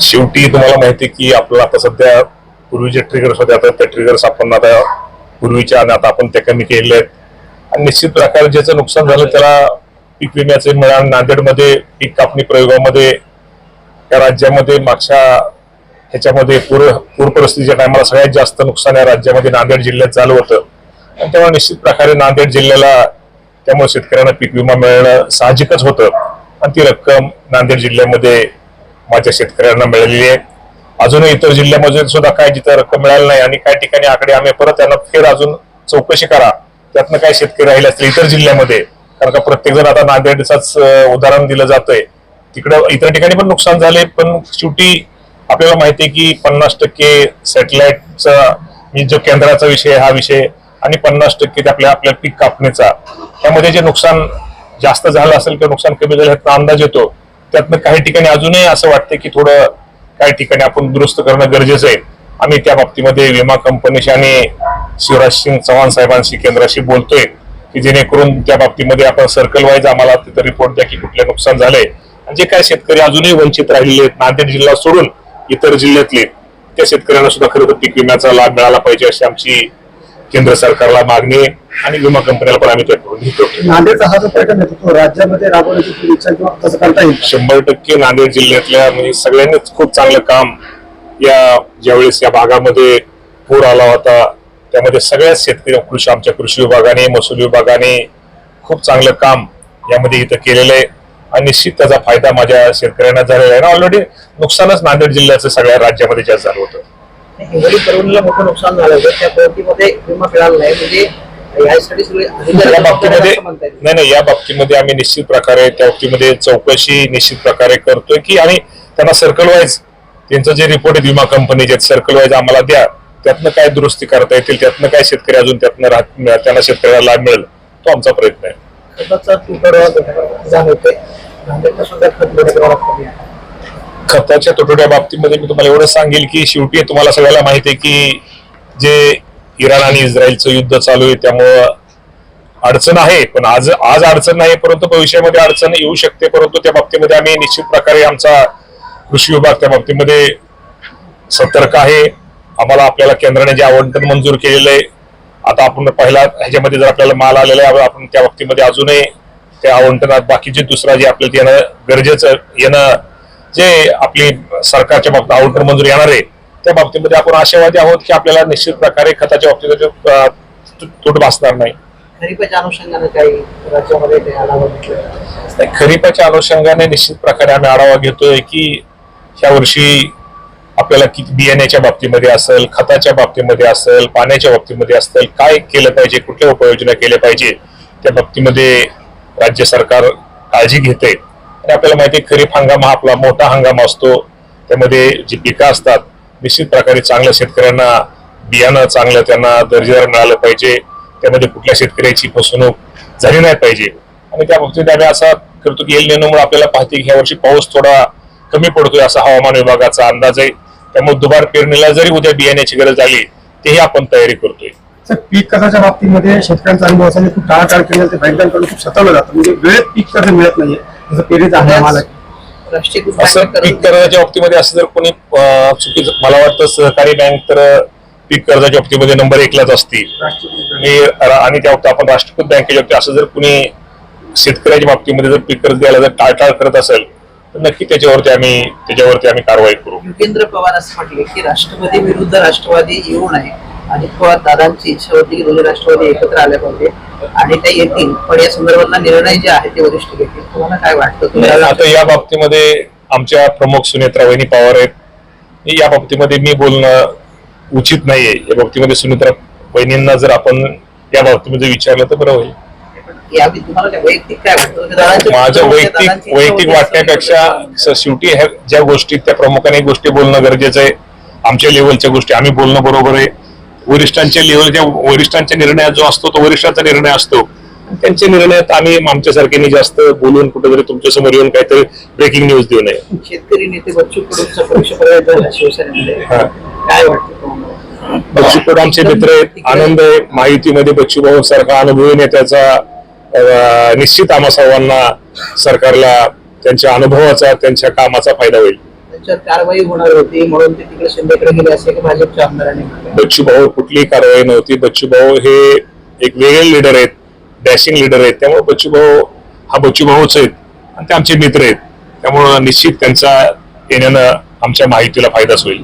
शेवटी तुम्हाला माहिती की आपल्याला आता सध्या पूर्वीचे ट्रिगर्स होते, आता ते ट्रिगर्स आपण आता पूर्वीच्या आणि आता आपण ते कमी केले आहेत. आणि निश्चित प्रकारे ज्याचं नुकसान झालं त्याला पीक विम्याचे मिळालं. नांदेडमध्ये पीक कापणी प्रयोगामध्ये या राज्यामध्ये मागच्या ह्याच्यामध्ये पूर परिस्थितीच्या टायमाला सगळ्यात जास्त नुकसान या राज्यामध्ये नांदेड जिल्ह्यात झालं होतं. आणि त्यामुळे निश्चित प्रकारे नांदेड जिल्ह्याला त्यामुळे शेतकऱ्यांना पीक विमा मिळणं साहजिकच होतं. आणि ती रक्कम नांदेड जिल्ह्यामध्ये माझ्या शेतकऱ्यांना मिळालेली आहे. अजूनही इतर जिल्ह्यामध्ये सुद्धा काय जिथं रक्कम मिळाली नाही आणि काही ठिकाणी आकडे आम्ही परत त्यांना फेर अजून चौकशी करा, त्यातनं काय शेतकरी राहिले असतील इतर जिल्ह्यामध्ये, कारण का प्रत्येक जण आता नांदेडचाच उदाहरण दिलं जातंय. तिकडं इतर ठिकाणी पण नुकसान झाले, पण शेवटी आपल्याला माहिती आहे की 50% सॅटेलाइटचा जो केंद्राचा विषय हा विषय आणि 50% आपल्या पीक कापणीचा, त्यामध्ये जे नुकसान जास्त झालं असेल किंवा नुकसान कमी झालं ह्याचा अंदाज येतो. त्यातनं काही ठिकाणी अजूनही असं वाटतं की थोडं काही ठिकाणी आपण दुरुस्त करणं गरजेचं आहे. आम्ही त्या बाबतीमध्ये विमा कंपनीशी आणि शिवराज सिंग चव्हाण साहेबांशी केंद्राशी बोलतोय की जेणेकरून त्या बाबतीमध्ये आपण सर्कल वाईज आम्हाला तिथं रिपोर्ट द्या की कुठले नुकसान झालंय. आणि जे काही शेतकरी अजूनही वंचित राहिलेले आहेत नांदेड जिल्हा सोडून इतर जिल्ह्यातले, त्या शेतकऱ्यांना सुद्धा खरं तर पीक विम्याचा लाभ मिळाला पाहिजे अशी आमची केंद्र सरकारला मागणी आहे. आणि विमा कंपन्याला पण आम्ही त्याकडून घेतो. नांदेडचा हा जो प्रकल्प आहे तो राज्यामध्ये राबवण्याची इच्छा किंवा कसं करता येईल? 100% नांदेड जिल्ह्यातल्या म्हणजे सगळ्यांनीच खूप चांगलं काम ज्यावेळेस या भागामध्ये पूर आला होता त्यामध्ये सगळ्याच शेतकरी आमच्या कृषी विभागाने महसूल विभागाने खूप चांगलं काम यामध्ये इथं केलेलं आहे. आणि निश्चित त्याचा फायदा माझ्या शेतकऱ्यांना झालेला आहे. ऑलरेडी नुकसानच नांदेड जिल्ह्याचं सगळ्या राज्यामध्ये जास्त झालं होतं. हिंगोली परभणीला मोठं नुकसान झालं होतं, त्या प्रवृत्तीमध्ये विमा मिळाला नाही, म्हणजे यासाठी सगळे या बाबतीमध्ये नाही या बाबतीमध्ये आम्ही निश्चित प्रकारे त्या बाबतीमध्ये चौकशी निश्चित प्रकारे करतोय की आणि त्यांना सर्कल वाईज त्यांचं जे रिपोर्ट आहे विमा कंपनीचे सर्कल वाईज आम्हाला द्या, त्यातनं काय दुरुस्ती करता येतील, त्यातनं काय शेतकरी अजून त्यातनं त्यांना शेतकऱ्याला लाभ मिळेल तो आमचा प्रयत्न आहे. खताच्या तुटवड्या बाबतीमध्ये मी तुम्हाला एवढं सांगेल की शेवटी तुम्हाला सगळ्याला माहिती आहे की जे इराण आणि इस्रायलचं युद्ध चालू आहे त्यामुळं अडचण आहे. पण आज अडचण नाही, परंतु भविष्यामध्ये अडचण येऊ शकते. परंतु त्या बाबतीमध्ये आम्ही निश्चित प्रकारे आमचा कृषी विभाग त्या बाबतीमध्ये सतर्क आहे. आम्हाला आपल्याला केंद्राने जे आवंटन मंजूर केलेलं आहे, आता आपण पहिला ह्याच्यामध्ये जर आपल्याला माल आलेला आहे आपण त्या बाबतीमध्ये अजूनही त्या आवंटनात बाकीचे दुसरा जे आपल्याला येणं गरजेचं येणं जे आपली सरकारच्या बाबतीत आवंटन मंजूर येणार आहे त्या बाबतीमध्ये आपण आशावादी आहोत की आपल्याला निश्चित प्रकारे खताच्या बाबतीत तूट भासणार नाही. खरीपाच्या अनुषंगाने काही राज्यामध्ये आढावा घेतला? खरीपाच्या अनुषंगाने निश्चित प्रकारे आम्ही आढावा घेतोय की ह्या वर्षी आपल्याला किती बियाण्याच्या बाबतीमध्ये असेल, खताच्या बाबतीमध्ये असेल, पाण्याच्या बाबतीमध्ये असेल, काय केलं पाहिजे, कुठल्या उपाययोजना केल्या पाहिजे त्या बाबतीमध्ये राज्य सरकार काळजी घेते. आणि आपल्याला माहिती आहे खरीप हंगाम हा आपला मोठा हंगाम असतो. त्यामध्ये जी पिकं असतात निश्चित प्रकारे चांगल्या शेतकऱ्यांना बियाणं चांगलं त्यांना दर्जेदार मिळालं पाहिजे, त्यामध्ये कुठल्या शेतकऱ्याची फसवणूक झाली नाही पाहिजे. आणि त्या बाबतीत आम्ही असा करतो की एल निनोमुळे आपल्याला पाहते की ह्या वर्षी पाऊस थोडा कमी पडतोय असा हवामान विभागाचा अंदाज आहे. त्यामुळे दुबार पेरणीला जरी उद्या बियाण्याची गरज आली तेही आपण तयारी करतोय. पीक कर्जाच्या बाबतीमध्ये शेतकऱ्यांचा अनुभव असा खूप टाळाटाळ केलेला ते बँकांकडून खूप सतावलं जातं, म्हणजे वेळेत पीक कर्ज मिळत नाहीये. जसं पेरीचा हंगाम असं पीक कर्जाच्या बाबतीमध्ये असं जर कोणी चुकीचं मला वाटतं सहकारी बँक तर पीक कर्जाच्या बाबतीमध्ये नंबर 1लाच असते आणि त्या बाबतीत आपण राष्ट्रीयकृत बँकेच्या बाबतीत असं जर कोणी शेतकऱ्याच्या बाबतीमध्ये जर पीक कर्ज द्यायला जर टाळटाळ करत असेल तर नक्की त्याच्यावरती आम्ही कारवाई करू. युगेंद्र पवार असं म्हटले की राष्ट्रवादी विरुद्ध राष्ट्रवादी येऊ नये आणि पवार दादांची इच्छा होती की दोन्ही राष्ट्रवादी एकत्र आले पाहिजे आणि ते येतील, पण या संदर्भातला निर्णय जे आहे ते वरिष्ठ घेतील. तुम्हाला काय वाटतं? आता या बाबतीमध्ये आमच्या प्रमुख सुनेत्रा वहिनी पवार आहेत, या बाबतीमध्ये मी बोलणं उचित नाहीये. या बाबतीमध्ये सुनेत्रा वहिनींना जर आपण या बाबतीमध्ये विचारलं तर बरं होईल. माझ्या वैयक्तिक वाटण्यापेक्षा शेवटी ज्या गोष्टी त्या प्रमुखाने गोष्टी बोलणं गरजेचं आहे. आमच्या लेवलच्या गोष्टी आम्ही बोलणं बरोबर आहे. वरिष्ठांच्या निर्णयात जो असतो तो वरिष्ठांचा निर्णय असतो. त्यांच्या निर्णयात आम्ही आमच्यासारख्याने जास्त बोलून कुठेतरी तुमच्या समोर येऊन काहीतरी ब्रेकिंग न्यूज देऊ नये. शेतकरी नेते बच्चू कडूंचा पक्ष शिवसेनेमध्ये काय वाटतं? बच्चू कडू आमचे मित्र आहेत, आनंद आहे. महायुतीमध्ये बच्चू भाऊ सारखा अनुभवी नेत्याचा निश्चित आम्हा सर्वांना सरकारला त्यांच्या अनुभवाचा त्यांच्या कामाचा फायदा होईल. त्यांच्यावर कारवाई होणार होती म्हणून ते तिकडे शिंदेकडे गेले असे की भाजपच्या आमदारांनी म्हटलं. बच्चू भाऊ कुठलीही कारवाई नव्हती. बच्चू भाऊ हे एक वेगळे लीडर आहेत, डॅशिंग लीडर आहेत. त्यामुळे बच्चू भाऊ हा बच्चू भाऊच आहेत आणि ते आमचे मित्र आहेत. त्यामुळं निश्चित त्यांचा येण्यानं आमच्या माहितीला फायदाच होईल.